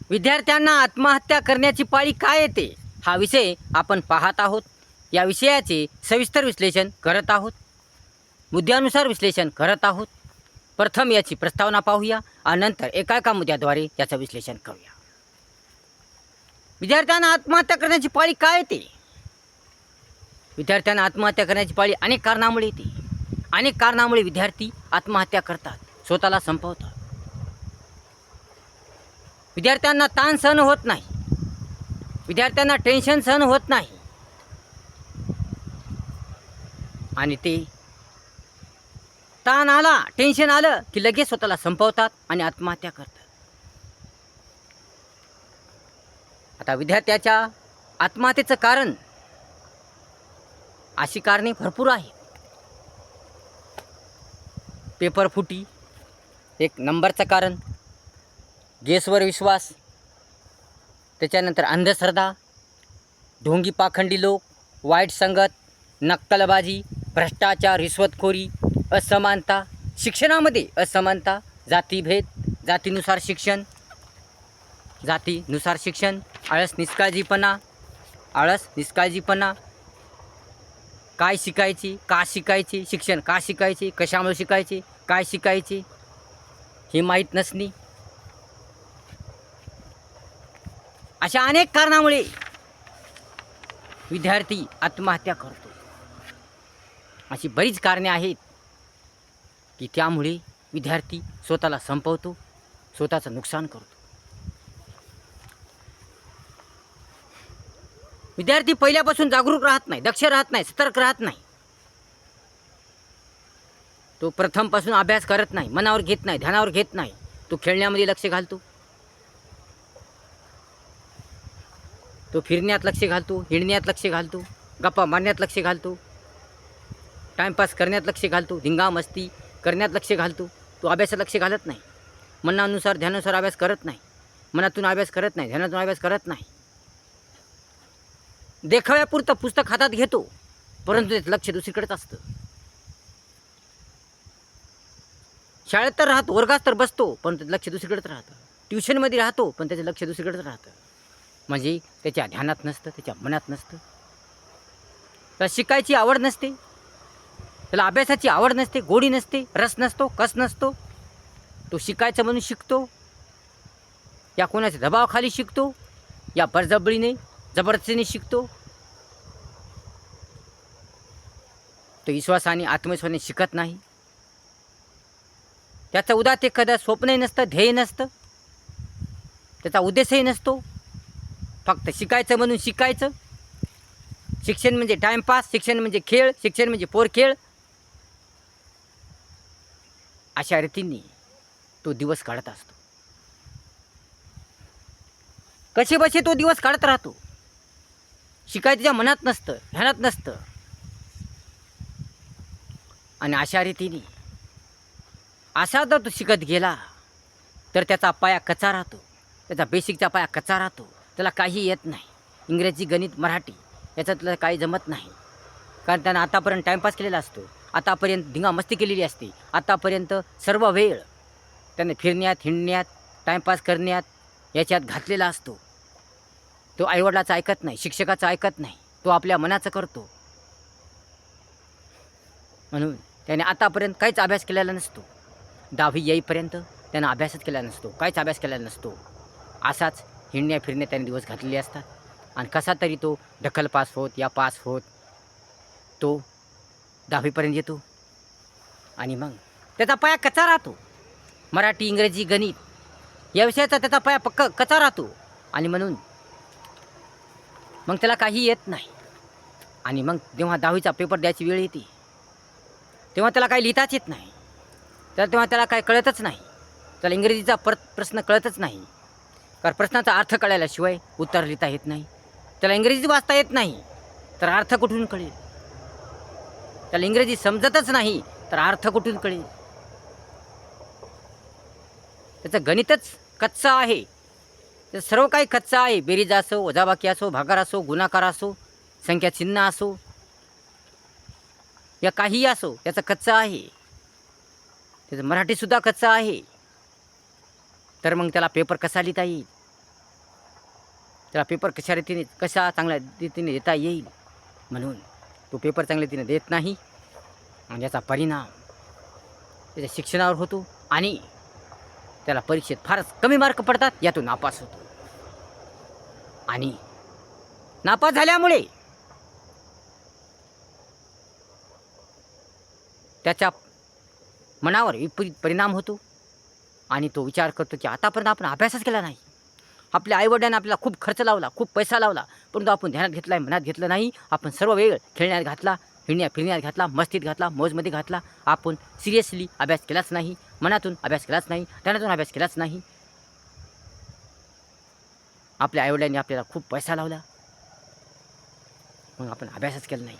विद्यार्थ्यांना आत्महत्या करण्याची पाळी काय येते हा विषय आपण पाहत आहोत. या विषयाचे सविस्तर विश्लेषण करत आहोत. मुद्द्यानुसार विश्लेषण करत आहोत. प्रथम याची प्रस्तावना पाहूया आणि नंतर एका एका मुद्द्याद्वारे याचं विश्लेषण करूया. विद्यार्थ्यांना आत्महत्या करण्याची पाळी काय येते? विद्यार्थ्यांना आत्महत्या करण्याची पाळी अनेक कारणामुळे येते. अनेक कारणामुळे विद्यार्थी आत्महत्या करतात, स्वतःला संपवतात. विद्यार्थ्यांना ताण सहन होत नाही. विद्यार्थ्यांना टेन्शन सहन होत नाही आणि ते ताण आला, टेन्शन आलं की लगेच स्वतःला संपवतात आणि आत्महत्या करतात. आता विद्यार्थ्याच्या आत्महत्येचं कारण अशी कारणे भरपूर आहेत. पेपर फुटी एक नंबरचं कारण, गॅसवर विश्वास, त्याच्यानंतर अंधश्रद्धा, ढोंगी पाखंडी लोक, वाईट संगत, नक्कलबाजी, भ्रष्टाचार, रिश्वतखोरी, असमानता, शिक्षणामध्ये असमानता, जातीभेद, जातीनुसार शिक्षण, आळस, निष्काळजीपणा, काय शिकायची, का शिकायची, शिक्षण का शिकायचे, कशामुळे शिकायचे, काय शिकायचे हे माहीत नसणे, अशा अनेक कारणामुळे विद्यार्थी आत्महत्या करतो. अशी बरीच कारणे आहेत की त्यामुळे विद्यार्थी स्वतःला संपवतो, स्वतःचं नुकसान करतो. विद्यार्थी पहिल्यापासून जागरूक राहत नाही, दक्ष राहत नाही, सतर्क राहत नाही. तो प्रथमपासून अभ्यास करत नाही, मनावर घेत नाही, ध्यानावर घेत नाही. तो खेळण्यामध्ये लक्ष घालतो, तो फिरण्यात लक्ष घालतो, हिंडण्यात लक्ष घालतो, गप्पा मारण्यात लक्ष घालतो, टाईमपास करण्यात लक्ष घालतो, धिंगा मस्ती करण्यात लक्ष घालतो. तो अभ्यासात लक्ष घालत नाही. मनानुसार ध्यानानुसार अभ्यास करत नाही, मनातून अभ्यास करत नाही, ध्यानातून अभ्यास करत नाही. देखाव्यापुरतं पुस्तक हातात घेतो, परंतु त्याचं लक्ष दुसरीकडेच असतं. शाळेत तर राहतो, वर्गात तर बसतो, पण त्याचं लक्ष दुसरीकडेच राहतं. ट्युशनमध्ये राहतो, पण त्याचं लक्ष दुसरीकडेच राहतं. म्हणजे त्याच्या ध्यानात नसतं, त्याच्या मनात नसतं. त्याला शिकायची आवड नसते, त्याला अभ्यासाची आवड नसते, गोडी नसते, रस नसतो, कस नसतो. तो शिकायचं म्हणून शिकतो, या कोणाच्या दबावाखाली शिकतो, या बळजबरीने जबरदस्तीने शिकतो. तो विश्वासाने आत्मविश्वासाने शिकत नाही. त्याचं उदात एखादं स्वप्नही नसतं, ध्येय नसतं, त्याचा उद्देशही नसतो. फक्त शिकायचं म्हणून शिकायचं. शिक्षण म्हणजे टाईमपास, शिक्षण म्हणजे खेळ, शिक्षण म्हणजे पोरखेळ. अशा रीतीने तो दिवस काढत असतो. कसे बसे तो दिवस काढत राहतो. शिकायचं त्याच्या मनात नसतं, ध्यानात नसतं. आणि अशा रीतीने असा जर तो शिकत गेला तर त्याचा पाया कच्चा राहतो, त्याचा बेसिकचा पाया कच्चा राहतो. त्याला काही येत नाही. इंग्रजी, गणित, मराठी याच्यातलं काही जमत नाही. कारण त्यानं आतापर्यंत टाईमपास केलेला असतो, आतापर्यंत धिंगामस्ती केलेली असते, आतापर्यंत सर्व वेळ त्याने फिरण्यात, हिंडण्यात, टाईमपास करण्यात याच्यात घातलेला असतो. तो आईवडिलाचं ऐकत नाही, शिक्षकाचं ऐकत नाही, तो आपल्या मनाचं करतो. म्हणून त्याने आतापर्यंत काहीच अभ्यास केलेला नसतो. 10वी येईपर्यंत त्यानं अभ्यासच केलेला नसतो, काहीच अभ्यास केलेला नसतो. असाच हिंडण्या फिरण्यात त्याने दिवस घातलेले असतात. आणि कसा तरी तो ढकल पास होत या पास होत तो 10वीपर्यंत येतो. आणि मग त्याचा पाया कच्चा राहतो. मराठी, इंग्रजी, गणित या विषयाचा त्याचा पाया कच्चा राहतो. आणि म्हणून मग त्याला काही येत नाही. आणि मग जेव्हा 10वीचा पेपर द्यायची वेळ येते तेव्हा त्याला काही लिहिताच येत नाही. तेव्हा त्याला काही कळतच नाही. त्याला इंग्रजीचा प्रश्न कळतच नाही. कारण प्रश्नाचा अर्थ कळल्याशिवाय उत्तर लिहिता येत नाही. त्याला इंग्रजी वाचता येत नाही तर अर्थ कुठून कळेल. त्याला इंग्रजी समजतच नाही तर अर्थ कुठून कळेल. त्याचं गणितच कच्चं आहे. तर सर्व काही कच्चं आहे. बेरीज असो, वजाबाकी असो, भागाकार असो, गुणाकार असो, संख्या चिन्ह असो, या काहीही असो, त्याचं कच्चं आहे. त्याचं मराठीसुद्धा कच्चं आहे. तर मग त्याला पेपर कसा लिहिता येईल. त्याला पेपर कशा चांगल्या रीतीने देता येईल म्हणून तो पेपर चांगल्या रीतीने देत नाही आणि याचा परिणाम त्याच्या शिक्षणावर होतो आणि त्याला परीक्षेत फारच कमी मार्क पडतात, यातून नापास होतो. आणि नापास झाल्यामुळे त्याच्या मनावर विपरीत परिणाम होतो आणि तो विचार करतो की आतापर्यंत आपण अभ्यासच केला नाही. आपल्या आईवडिलांनी आपल्याला खूप खर्च लावला, खूप पैसा लावला, परंतु आपण ध्यानात घेतला आहे, मनात घेतलं नाही. आपण सर्व वेळ खेळण्यात घातला, फिरण्यात घातला, मस्तीत घातला, मौजमध्ये घातला. आपण सिरियसली अभ्यास केलाच नाही, मनातून अभ्यास केलाच नाही, ध्यानातून अभ्यास केलाच नाही. आपल्या आईवडिलांनी आपल्याला खूप पैसा लावला, मग आपण अभ्यासच केला नाही.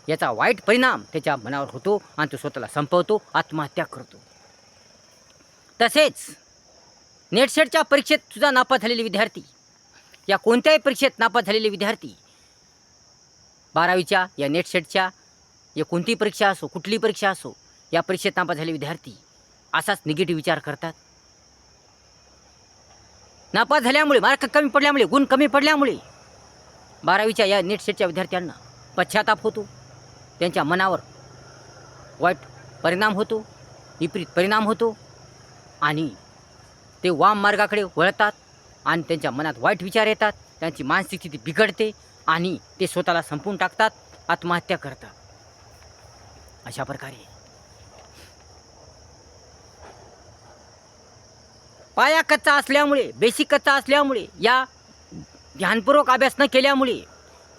याचा वाईट परिणाम त्याच्या मनावर होतो आणि तो स्वतःला संपवतो, आत्महत्या करतो. तसेच नेट सेटच्या परीक्षेत सुद्धा नापास झालेले विद्यार्थी, या कोणत्याही परीक्षेत नापास झालेले विद्यार्थी, 12वीच्या या नेट सेटच्या या कोणतीही परीक्षा असो, कुठलीही परीक्षा असो, या परीक्षेत नापास झालेले विद्यार्थी असाच निगेटिव्ह विचार करतात. नापास झाल्यामुळे, मार्क कमी पडल्यामुळे, गुण कमी पडल्यामुळे 12वीच्या या नेट सेटच्या विद्यार्थ्यांना पश्चाताप होतो. त्यांच्या मनावर वाईट परिणाम होतो, विपरीत परिणाम होतो आणि ते वाम मार्गाकडे वळतात आणि त्यांच्या मनात वाईट विचार येतात. त्यांची मानसिक स्थिती बिघडते आणि ते स्वतःला संपवून टाकतात, आत्महत्या करतात. अशा प्रकारे पाया कच्चा असल्यामुळे, बेसिक कच्चा असल्यामुळे, या ध्यानपूर्वक अभ्यास न केल्यामुळे,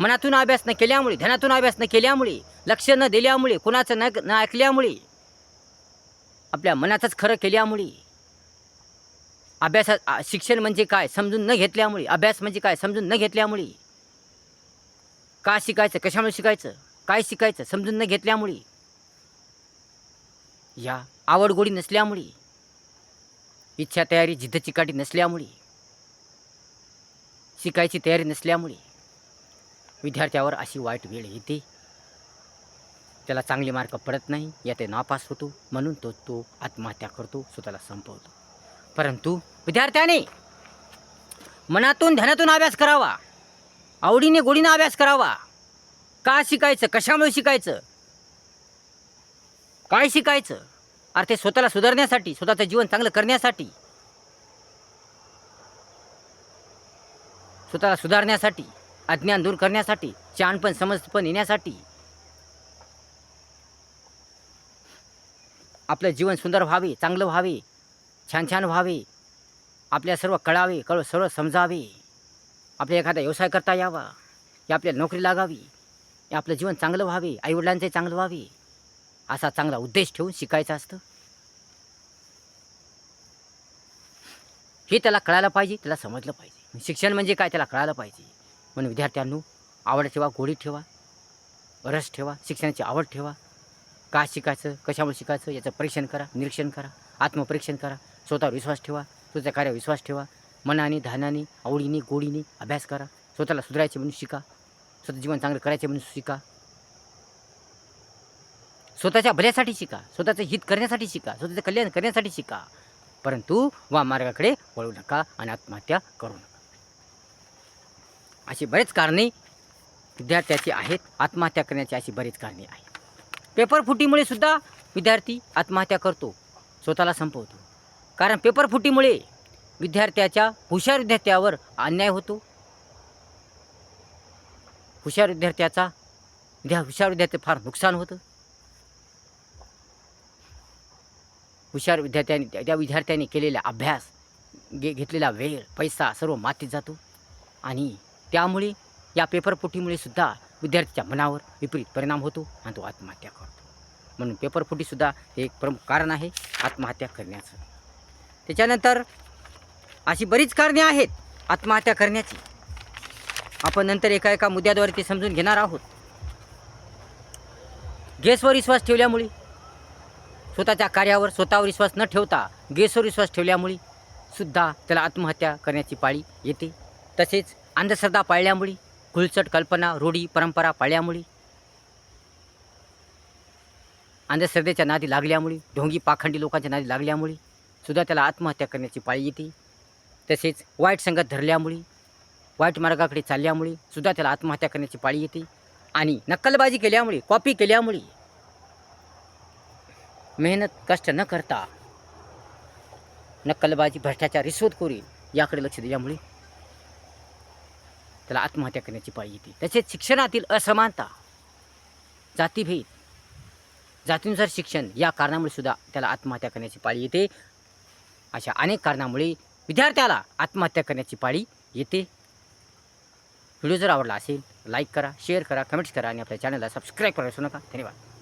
मनातून अभ्यास न केल्यामुळे, ध्यानातून अभ्यास न केल्यामुळे, लक्ष न दिल्यामुळे, कोणाचं न ऐकल्यामुळे, आपल्या मनाचंच खरं केल्यामुळे, शिक्षण म्हणजे काय समजून न घेतल्यामुळे, अभ्यास म्हणजे काय समजून न घेतल्यामुळे, का शिकायचं, कशामुळे शिकायचं, काय शिकायचं समजून न घेतल्यामुळे, या आवडगोडी नसल्यामुळे, इच्छा तयारी जिद्द चिकाटी नसल्यामुळे, शिकायची तयारी नसल्यामुळे विद्यार्थ्यावर अशी वाईट वेळ येते. त्याला चांगले मार्क पडत नाही, यात नापास होतो, म्हणून तो आत्महत्या करतो, स्वतःला संपवतो. परंतु विद्यार्थ्याने मनातून ध्यानातून अभ्यास करावा, आवडीने गोडीने अभ्यास करावा. का शिकायचं, कशामुळे शिकायचं, काय शिकायचं, अर्थात स्वतःला सुधारण्यासाठी, स्वतःचं जीवन चांगलं करण्यासाठी, स्वतःला सुधारण्यासाठी, अज्ञान दूर करण्यासाठी, शहाणपण समजपण येण्यासाठी, आपलं जीवन सुंदर व्हावे, चांगलं व्हावे, छान व्हावे, आपल्या सर्व कळावे, सर्व समजावे, आपल्या एखादा व्यवसाय करता यावा, या आपल्याला नोकरी लागावी, या आपलं जीवन चांगलं व्हावे, आईवडिलांचंही चांगलं व्हावे, असा चांगला उद्देश ठेवून शिकायचं असतं. हे त्याला कळायला पाहिजे, त्याला समजलं पाहिजे. शिक्षण म्हणजे काय त्याला कळायला पाहिजे. म्हणून विद्यार्थ्यांनो, आवड ठेवा, गोडी ठेवा, रस ठेवा, शिक्षणाची आवड ठेवा. का शिकायचं, कशामुळे शिकायचं याचं परीक्षण करा, निरीक्षण करा, आत्मपरीक्षण करा, स्वतःवर विश्वास ठेवा, स्वतःच्या कार्यावर विश्वास ठेवा, मनाने, ध्यानाने, आवडीने, गोडीने अभ्यास करा, स्वतःला सुधारायचे म्हणून शिका, स्वतः जीवन चांगलं करायचे म्हणून शिका, स्वतःच्या भल्यासाठी शिका, स्वतःचं हित करण्यासाठी शिका, स्वतःचं कल्याण करण्यासाठी शिका. परंतु वामार्गाकडे वळू नका आणि आत्महत्या करू नका. अशी बरेच कारणे विद्यार्थ्याची आहेत, आत्महत्या करण्याची अशी बरीच कारणे आहेत. पेपर फुटीमुळे सुद्धा विद्यार्थी आत्महत्या करतो, स्वतःला संपवतो. कारण पेपर फुटीमुळे हुशार विद्यार्थ्यावर अन्याय होतो. हुशार विद्यार्थी फार नुकसान होतं. हुशार त्या विद्यार्थ्यांनी केलेला अभ्यास, घेतलेला वेळ, पैसा सर्व मातीत जातो आणि त्यामुळे या पेपरफुटीमुळे सुद्धा विद्यार्थ्याच्या मनावर विपरीत परिणाम होतो आणि तो आत्महत्या करतो. म्हणून पेपरफुटीसुद्धा एक प्रमुख कारण आहे आत्महत्या करण्याचं. त्याच्यानंतर अशी बरीच कारणे आहेत आत्महत्या करण्याची. आपण नंतर एका मुद्द्याद्वारे ते समजून घेणार आहोत. गेसवर विश्वास ठेवल्यामुळे, स्वतःच्या कार्यावर स्वतःवर विश्वास न ठेवता गेसवर विश्वास ठेवल्यामुळे सुद्धा त्याला आत्महत्या करण्याची पाळी येते. तसेच अंधश्रद्धा पाळल्यामुळे, खुलचट कल्पना, रूढी, परंपरा पाळल्यामुळे, अंधश्रद्धेच्या नादी लागल्यामुळे, ढोंगी पाखंडी लोकांच्या नादी लागल्यामुळे सुद्धा त्याला आत्महत्या करण्याची पाळी येते. तसेच वाईट संगत धरल्यामुळे, वाईट मार्गाकडे चालल्यामुळे सुद्धा त्याला आत्महत्या करण्याची पाळी येते. आणि नक्कलबाजी केल्यामुळे, कॉपी केल्यामुळे, मेहनत कष्ट न करता नक्कलबाजी, भ्रष्टाचार, रिश्वतखोरी याकडे लक्ष दिल्यामुळे त्याला आत्महत्या करण्याची पाळी येते. तसेच शिक्षणातील असमानता, जातीभेद, जातीनुसार शिक्षण या कारणामुळे सुद्धा त्याला आत्महत्या करण्याची पाळी येते. अशा अनेक कारणामुळे विद्यार्थ्याला आत्महत्या करण्याची पाळी येते. व्हिडिओ जर आवडला असेल लाईक करा, शेअर करा, कमेंट्स करा आणि आपल्या चॅनलला सबस्क्राईब करा विसरू नका. धन्यवाद.